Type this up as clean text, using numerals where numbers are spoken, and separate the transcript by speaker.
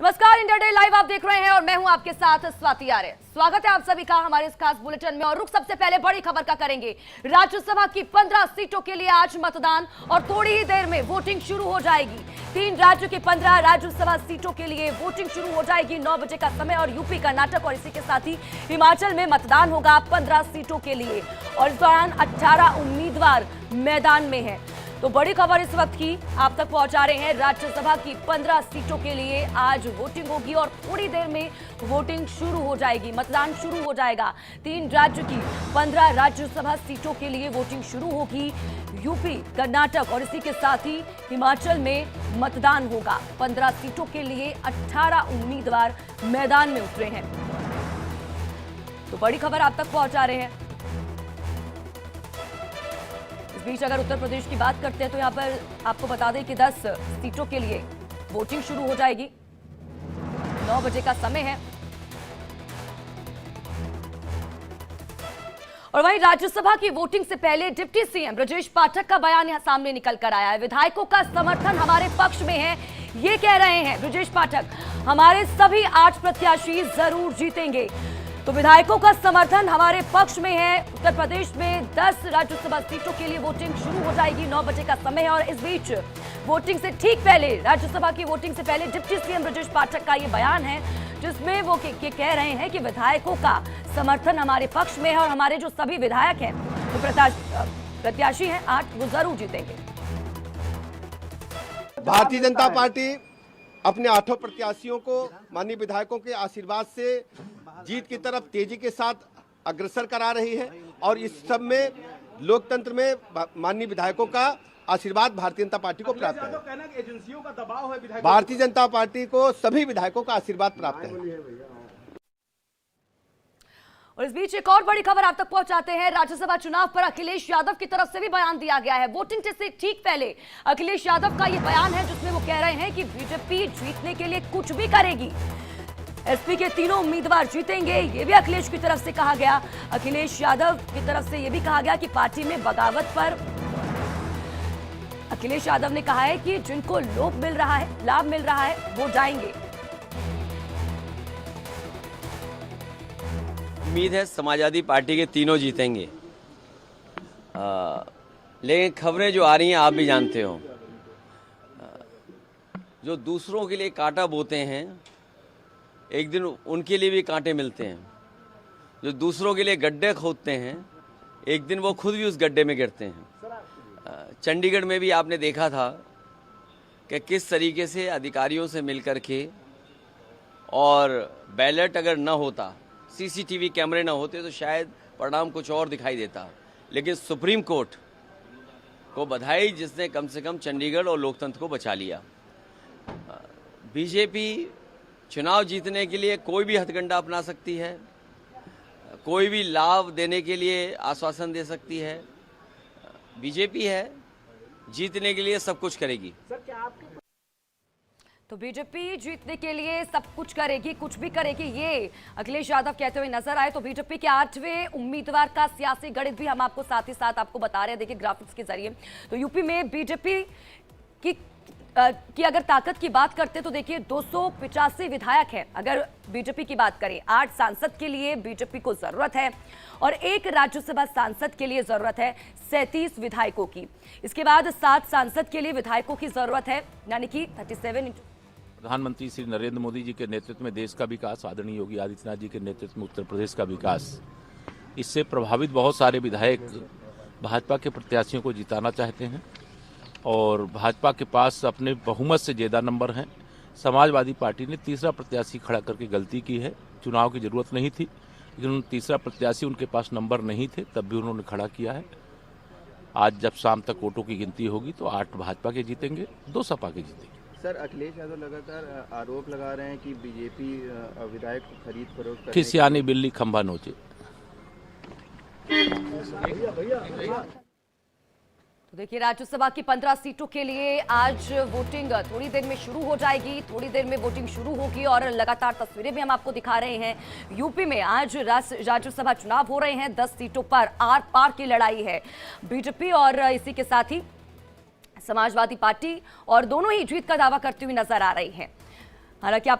Speaker 1: नमस्कार, India day live आप देख रहे हैं और मैं हूं आपके साथ स्वाति आर्य। स्वागत है आप सभी का हमारे इस खास बुलेटिन में। और रुख सबसे पहले बड़ी खबर का करेंगे। राज्यसभा की 15 सीटों के लिए आज मतदान और थोड़ी ही देर में वोटिंग शुरू हो जाएगी। 3 राज्यों की 15 राज्यसभा सीटों के लिए वोटिंग शुरू हो जाएगी। 9 बजे का समय और यूपी, कर्नाटक और इसी के साथ ही हिमाचल में मतदान होगा 15 सीटों के लिए और इस दौरान 18 उम्मीदवार मैदान में हैं। तो बड़ी खबर इस वक्त की आप तक पहुंचा रहे हैं। राज्यसभा की 15 सीटों के लिए आज वोटिंग होगी और थोड़ी देर में वोटिंग शुरू हो जाएगी, मतदान शुरू हो जाएगा। 3 राज्यों की 15 राज्यसभा सीटों के लिए वोटिंग शुरू होगी। यूपी, कर्नाटक और इसी के साथ ही हिमाचल में मतदान होगा। 15 सीटों के लिए 18 उम्मीदवार मैदान में उतरे हैं। तो बड़ी खबर आप तक पहुंचा रहे हैं। इस बीच अगर उत्तर प्रदेश की बात करते हैं तो यहां पर आपको बता दें कि 10 सीटों के लिए वोटिंग शुरू हो जाएगी। 9 बजे का समय है। और वहीं राज्यसभा की वोटिंग से पहले डिप्टी सीएम ब्रजेश पाठक का बयान यहां सामने निकल कर आया है। विधायकों का समर्थन हमारे पक्ष में है, ये कह रहे हैं ब्रजेश पाठक। हमारे सभी 8 प्रत्याशी जरूर जीतेंगे। तो विधायकों का समर्थन हमारे पक्ष में है। उत्तर प्रदेश में 10 राज्यसभा सीटों के लिए वोटिंग शुरू हो जाएगी। 9 बजे का समय है। और इस बीच वोटिंग से ठीक पहले, राज्यसभा की वोटिंग से पहले डिप्टी सीएम ब्रजेश पाठक का ये बयान है जिसमें वो कह रहे हैं कि विधायकों का समर्थन हमारे पक्ष में है और हमारे जो सभी विधायक हैं, जो प्रत्याशी हैं 8, वो जरूर जीतेंगे।
Speaker 2: भारतीय जनता पार्टी अपने 8 प्रत्याशियों को माननीय विधायकों के आशीर्वाद से जीत की तरफ तेजी के साथ अग्रसर करा रही है और इस सब में लोकतंत्र में माननीय विधायकों का आशीर्वाद भारतीय जनता पार्टी को प्राप्त है।
Speaker 3: एजेंसियों का दबाव है,
Speaker 2: भारतीय जनता पार्टी को सभी विधायकों का आशीर्वाद प्राप्त है।
Speaker 1: और इस बीच एक और बड़ी खबर आप तक पहुंचाते हैं। राज्यसभा चुनाव पर अखिलेश यादव की तरफ से भी बयान दिया गया है। वोटिंग से ठीक पहले अखिलेश यादव का यह बयान है जिसमें वो कह रहे हैं कि बीजेपी जीतने के लिए कुछ भी करेगी। एसपी के तीनों उम्मीदवार जीतेंगे, ये भी अखिलेश की तरफ से कहा गया। अखिलेश यादव की तरफ से यह भी कहा गया कि पार्टी में बगावत पर अखिलेश यादव ने कहा है कि जिनको लाभ मिल रहा है वो जाएंगे।
Speaker 4: उम्मीद है समाजवादी पार्टी के तीनों जीतेंगे। लेकिन खबरें जो आ रही हैं आप भी जानते हो, जो दूसरों के लिए कांटा बोते हैं एक दिन उनके लिए भी कांटे मिलते हैं। जो दूसरों के लिए गड्ढे खोदते हैं एक दिन वो खुद भी उस गड्ढे में गिरते हैं। चंडीगढ़ में भी आपने देखा था कि किस तरीके से अधिकारियों से मिलकर के, और बैलेट अगर न होता, सीसीटीवी कैमरे ना होते तो शायद परिणाम कुछ और दिखाई देता। लेकिन सुप्रीम कोर्ट को बधाई जिसने कम से कम चंडीगढ़ और लोकतंत्र को बचा लिया। बीजेपी चुनाव जीतने के लिए कोई भी हथकंडा अपना सकती है, कोई भी लाभ देने के लिए आश्वासन दे सकती है। बीजेपी है, जीतने के लिए सब कुछ करेगी।
Speaker 1: तो बीजेपी जीतने के लिए सब कुछ करेगी, कुछ भी करेगी, ये अखिलेश यादव कहते हुए नजर आए। तो बीजेपी के 8वें उम्मीदवार का सियासी गणित भी हम आपको साथ ही साथ आपको बता रहे हैं, देखिए ग्राफिक्स के जरिए। तो यूपी में बीजेपी की अगर ताकत की बात करते तो देखिए 285 विधायक हैं। अगर बीजेपी की बात करें, 8 सांसद के लिए बीजेपी को जरूरत है और 1 राज्यसभा सांसद के लिए जरूरत है 37 विधायकों की। इसके बाद 7 सांसद के लिए विधायकों की जरूरत है, यानी कि 37।
Speaker 5: प्रधानमंत्री श्री नरेंद्र मोदी जी के नेतृत्व में देश का विकास, आदरणीय योगी आदित्यनाथ जी के नेतृत्व में उत्तर प्रदेश का विकास, इससे प्रभावित बहुत सारे विधायक भाजपा के प्रत्याशियों को जिताना चाहते हैं और भाजपा के पास अपने बहुमत से ज्यादा नंबर हैं। समाजवादी पार्टी ने तीसरा प्रत्याशी खड़ा करके गलती की है। चुनाव की जरूरत नहीं थी, लेकिन तीसरा प्रत्याशी उनके पास नंबर नहीं थे, तब भी उन्होंने खड़ा किया है। आज जब शाम तक वोटों की गिनती होगी तो 8 भाजपा के जीतेंगे, 2 सपा के जीतेंगे।
Speaker 3: सर, अखिलेश यादव लगातार आरोप लगा रहे हैं कि बीजेपी विधायक खरीद फरोख्त
Speaker 5: खिसियानी बिल्ली खंभा नोचे।
Speaker 1: तो देखिए राज्यसभा की 15 सीटों के लिए आज वोटिंग थोड़ी देर में शुरू हो जाएगी। थोड़ी देर में वोटिंग शुरू होगी और लगातार तस्वीरें भी हम आपको दिखा रहे हैं। यूपी में आज राज्यसभा चुनाव हो रहे हैं। 10 सीटों पर आर पार की लड़ाई है। बीजेपी और इसी के साथ ही समाजवादी पार्टी और दोनों ही जीत का दावा करती हुई नजर आ रही हैं। हालांकि आपको